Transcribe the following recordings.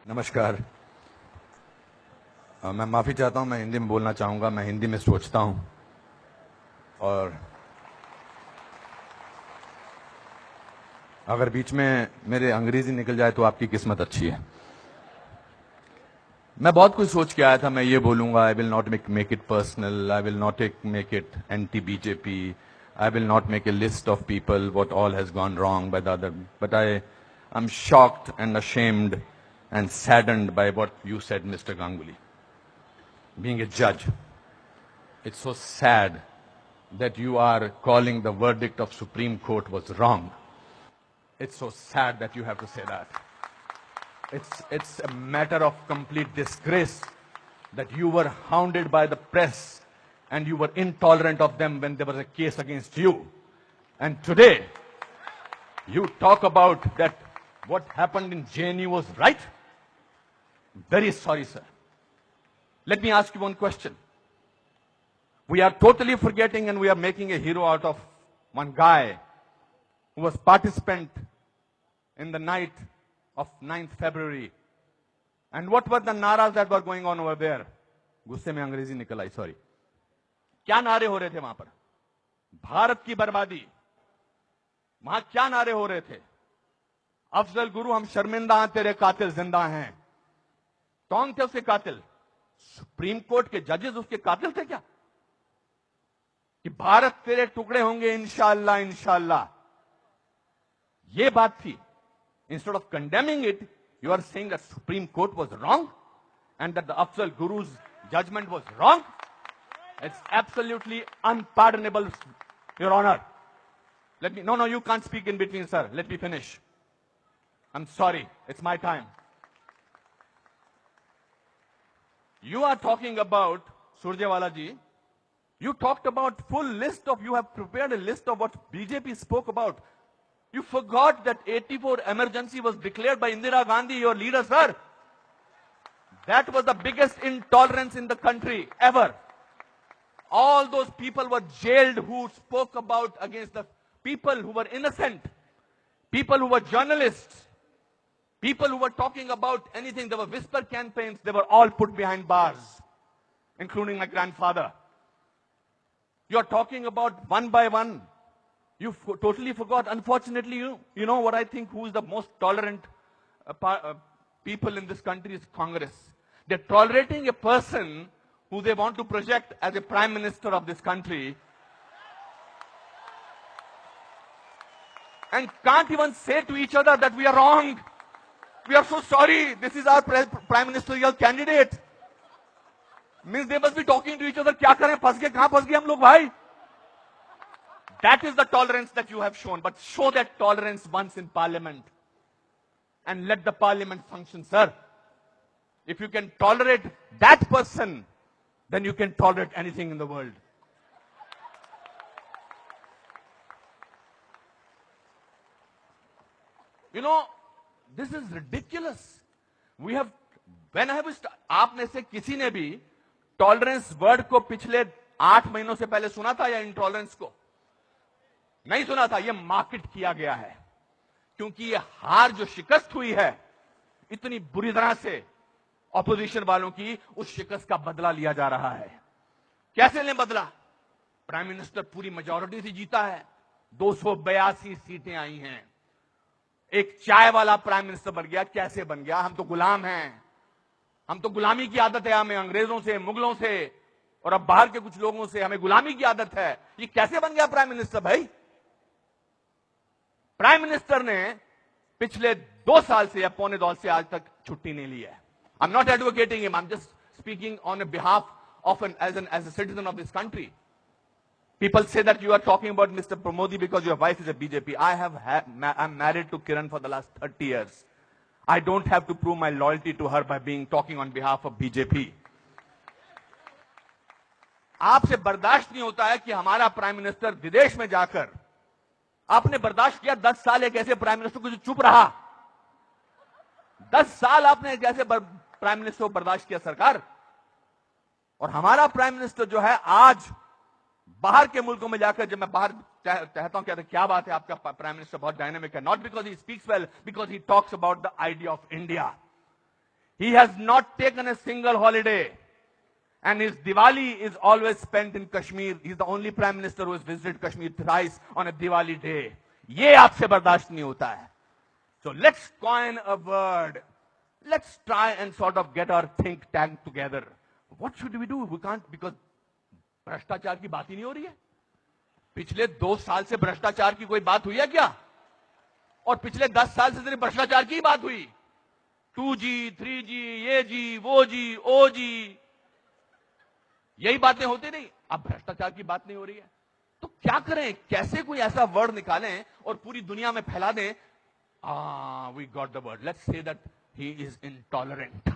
नमस्कार। मैं माफ़ी चाहता हूं, मैं हिंदी में बोलना चाहूंगा। मैं हिंदी में सोचता हूं और अगर बीच में मेरे अंग्रेजी निकल जाए तो आपकी किस्मत अच्छी है। मैं बहुत कुछ सोच के आया था। मैं ये बोलूंगा, I will not make it personal, I will not make it anti BJP, I will not make a list of people what all has gone wrong by the other, but I am shocked and ashamed and saddened by what you said, Mr. Ganguly. Being a judge, it's so sad that you are calling the verdict of Supreme Court was wrong. It's so sad that you have to say that. It's a matter of complete disgrace that you were hounded by the press and you were intolerant of them when there was a case against you. And today, you talk about that what happened in JNU was right. Very sorry, sir. Let me ask you one question. We are totally forgetting and we are making a hero out of one guy who was participant in the night of 9th February. And what were the naras that were going on over there? गुस्से में अंग्रेजी निकल आई, sorry. क्या नारे हो रहे थे वहां पर? भारत की बर्बादी। वहां क्या नारे हो रहे थे? अफजल गुरु, हम शर्मिंदा हैं, तेरे कातिल जिंदा हैं। कौन थे उसके कातिल? सुप्रीम कोर्ट के जजेस उसके कातिल थे क्या? कि भारत तेरे टुकड़े होंगे इंशाअल्लाह इंशाअल्लाह, ये बात थी। Instead of condemning it, you are saying that Supreme Court was wrong and that the Afzal Guru's judgment was wrong. It's absolutely unpardonable, your honour. Let me, no, you can't speak in between, sir. Let me finish. I'm sorry. It's my time. You are talking about, Surjewala ji, you talked about full list of, you have prepared a list of what BJP spoke about. You forgot that 84 emergency was declared by Indira Gandhi, your leader, sir. That was the biggest intolerance in the country ever. All those people were jailed who spoke about against the people who were innocent, people who were journalists, people who were talking about anything. There were whisper campaigns. They were all put behind bars, including my grandfather. You're talking about one by one. You totally forgot. Unfortunately, you know what I think, who is the most tolerant people in this country is Congress. They're tolerating a person who they want to project as a prime minister of this country and can't even say to each other that we are wrong. We are so sorry. This is our prime ministerial candidate. Means they must be talking to each other. क्या करें? फंस गए, कहां फंस गए हम लोग भाई? That is the tolerance that you have shown. But show that tolerance once in parliament and let the parliament function, sir. If you can tolerate that person, then you can tolerate anything in the world. You know, this is ridiculous. We have, when I was, आप में से किसी ने भी tolerance word को पिछले 8 महीनों से पहले सुना था या इंटॉलरेंस को? नहीं सुना था। यह मार्केट किया गया है क्योंकि यह हार जो शिकस्त हुई है इतनी बुरी तरह से ऑपोजिशन वालों की, उस शिकस्त का बदला लिया जा रहा है। कैसे लें बदला? प्राइम मिनिस्टर पूरी मेजॉरिटी से जीता है, 282 सीटें आई हैं। एक चाय वाला प्राइम मिनिस्टर बन गया। कैसे बन गया? हम तो गुलाम हैं। हम तो गुलामी की आदत है हमें, अंग्रेजों से, मुगलों से और अब बाहर के कुछ लोगों से हमें गुलामी की आदत है। ये कैसे बन गया प्राइम मिनिस्टर भाई? प्राइम मिनिस्टर ने पिछले 2 साल से या पौने 2 साल से आज तक छुट्टी नहीं ली है। I'm not advocating him. I'm just speaking on behalf of as a citizen of this country. People say that you are talking about Mr. Modi because your wife is a BJP. I'm married to Kiran for the last 30 years. I don't have to prove my loyalty to her by talking on behalf of BJP. आपसे बर्दाश्त नहीं होता है कि हमारा prime minister विदेश में जाकर, आपने बर्दाश्त किया 10 साल एक ऐसे प्राइम मिनिस्टर को जो चुप रहा। 10 साल आपने एक ऐसे प्राइम मिनिस्टर को बर्दाश्त किया सरकार। और हमारा प्राइम मिनिस्टर जो है आज बाहर के मुल्कों में जाकर, जब मैं बाहर कहता हूं क्या बात है, आपका प्राइम मिनिस्टर बहुत डायनामिक है, not because he speaks well, because he talks about the idea of India. He has not taken a single holiday. And his Diwali is always spent in Kashmir. He's the only Prime Minister who has visited Kashmir thrice on a Diwali day. ये आपसे बर्दाश्त नहीं होता है. So let's coin a word. Let's try and sort of get our think tank together. What should we do? We can't, because भ्रष्टाचार की बात ही नहीं हो रही है. पिछले 2 साल से भ्रष्टाचार की कोई बात हुई है क्या? और पिछले 10 साल से सिर्फ भ्रष्टाचार की बात हुई. 2G, 3G, ये जी, वो जी, ओ जी, यही बातें होती नहीं. अब भ्रष्टाचार की बात नहीं हो रही है. तो क्या करें? कैसे कोई ऐसा वर्ड निकालें और पूरी दुनिया में फैला दें? We got the word. Let's say that he is intolerant.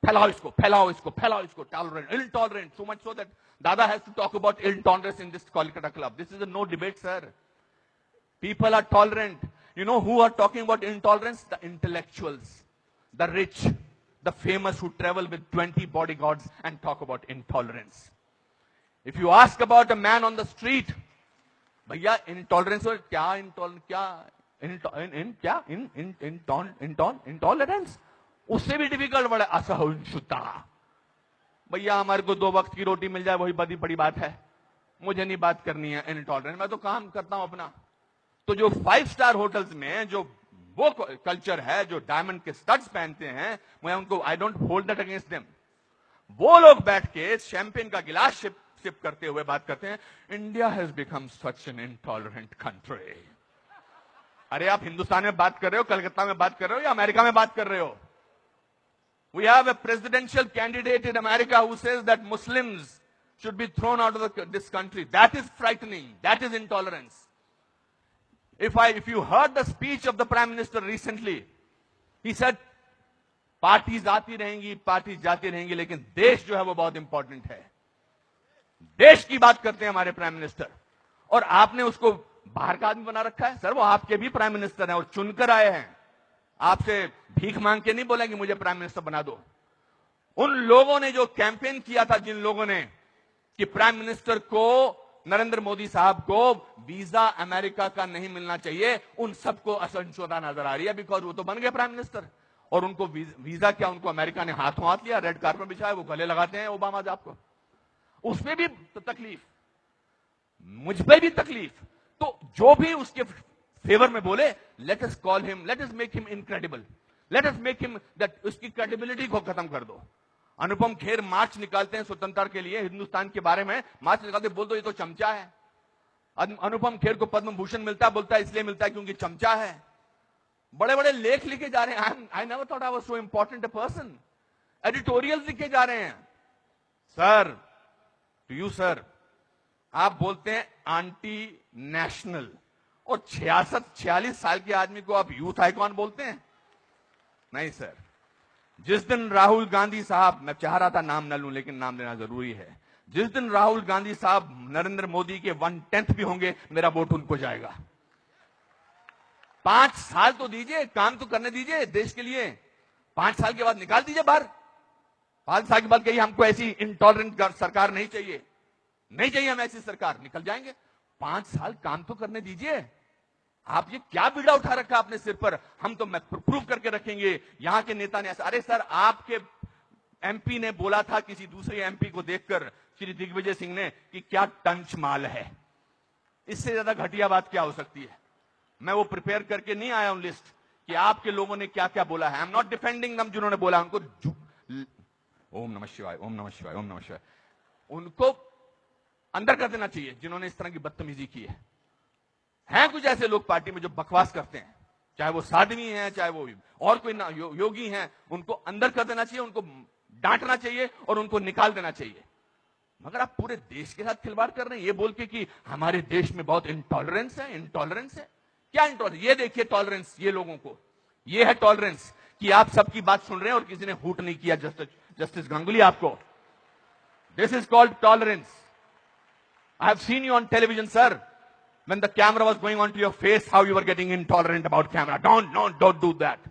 फैलाओ इसको, फैलाओ इसको, फैलाओ इसको. Tolerant, intolerant. So much so that Dada has to talk about intolerance in this Kolkata club. This is a no debate, sir. People are tolerant. You know who are talking about intolerance? The intellectuals, the rich, the famous who travel with 20 bodyguards and talk about intolerance. If you ask about a man on the street, भैया intolerance और क्या intolerance उससे भी difficult word है असहिष्णुता. भैया हमारे को 2 वक्त की रोटी मिल जाए वही बड़ी बात है. मुझे नहीं बात करनी है इनटॉलरेंट. मैं तो काम करता हूं अपना. तो जो 5 स्टार होटल्स में जो वो कल्चर है, जो डायमंड के स्टड्स पहनते हैं, मैं उनको I don't hold that against them. वो लोग बैठ के शैंपेन का गिलास सिप करते हुए बात करते हैं, India has become such an intolerant country. अरे आप हिंदुस्तान में बात कर रहे हो, कलकत्ता में बात कर रहे हो या अमेरिका में बात कर रहे हो? We have a presidential candidate in America who says that Muslims should be thrown out of this country. That is frightening. That is intolerance. If you heard the speech of the Prime Minister recently, he said, parties आती रहेंगी, parties जाती रहेंगी, लेकिन देश जो है वो बहुत इंपॉर्टेंट है. देश की बात करते हैं हमारे प्राइम मिनिस्टर, और आपने उसको बाहर का आदमी बना रखा है. सर वो आपके भी प्राइम मिनिस्टर हैं और चुनकर आए हैं. आपसे भीख मांग के नहीं बोला कि मुझे प्राइम मिनिस्टर बना दो. उन लोगों ने जो कैंपेन किया था, जिन लोगों ने कि प्राइम मिनिस्टर को, नरेंद्र मोदी साहब को वीजा अमेरिका का नहीं मिलना चाहिए, उन सबको असहिष्णुता नजर आ रही है. बिकॉज वो तो बन गए प्राइम मिनिस्टर और उनको वीजा क्या, उनको अमेरिका ने हाथों हाथ लिया, रेड कार्पेट बिछाया, वो गले लगाते हैं ओबामा साहब को. उसमें भी तकलीफ, मुझ पे भी तकलीफ. तो जो भी उसके फेवर में बोले, let us call him, let us make him incredible, let us make him that, उसकी क्रेडिबिलिटी को खत्म कर दो. अनुपम खेर मार्च निकालते हैं स्वतंत्रता के लिए, हिंदुस्तान के बारे में मार्च निकालते, बोल दो ये तो चमचा है. अनुपम खेर को पद्म भूषण मिलता है, बोलता है इसलिए मिलता है क्योंकि चमचा है. बड़े बड़े लेख लिखे जा रहे हैं. I never thought I was so important a person. Editorials लिखे जा रहे हैं. सर, टू यू सर, आप बोलते हैं एंटी नेशनल, और 46 साल के आदमी को आप यूथ आइकॉन बोलते हैं? नहीं सर. जिस दिन राहुल गांधी साहब, मैं चाह रहा था नाम न लूं लेकिन नाम लेना जरूरी है, जिस दिन राहुल गांधी साहब नरेंद्र मोदी के 1/10 भी होंगे, मेरा वोट उनको जाएगा. 5 साल तो दीजिए, काम तो करने दीजिए देश के लिए. 5 साल के बाद निकाल दीजिए बाहर. 5 साल के बाद कहिए हमको ऐसी इंटॉलरेंट सरकार नहीं चाहिए, नहीं चाहिए हमें ऐसी सरकार, निकल जाएंगे. 5 साल काम तो करने दीजिए. आप ये क्या बीड़ा उठा रखा अपने सिर पर, हम तो प्रूव करके रखेंगे, यहां के नेता ने ऐसा. अरे सर, आपके एमपी ने बोला था किसी दूसरे एमपी को देखकर, श्री दिग्विजय सिंह ने, कि क्या टंच माल है. इससे ज्यादा घटिया बात क्या हो सकती है. मैं वो प्रिपेयर करके नहीं आया हूं लिस्ट कि आपके लोगों ने क्या क्या बोला है. आई एम नॉट डिफेंडिंग दम, जिन्होंने बोला उनको ओम नमः शिवाय, ओम नमः शिवाय, ओम नमः शिवाय, उनको अंदर कर देना चाहिए जिन्होंने इस तरह की बदतमीजी की है. हैं कुछ ऐसे लोग पार्टी में जो बकवास करते हैं, चाहे वो साध्वी हैं, चाहे वो और कोई योगी हैं, उनको अंदर कर देना चाहिए, उनको डांटना चाहिए और उनको निकाल देना चाहिए. मगर आप पूरे देश के साथ खिलवाड़ कर रहे हैं ये बोल के कि हमारे देश में बहुत इंटॉलरेंस है. इंटॉलरेंस है क्या? इंटॉलरेंस ये देखिए, टॉलरेंस ये लोगों को, ये है टॉलरेंस कि आप सबकी बात सुन रहे हैं और किसी ने हूट नहीं किया. जस्टिस गांगुली आपको, this is called tolerance. I have seen you on television sir, when the camera was going onto your face, how you were getting intolerant about camera. Don't do that.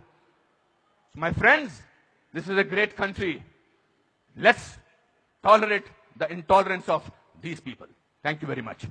My friends, this is a great country. Let's tolerate the intolerance of these people. Thank you very much.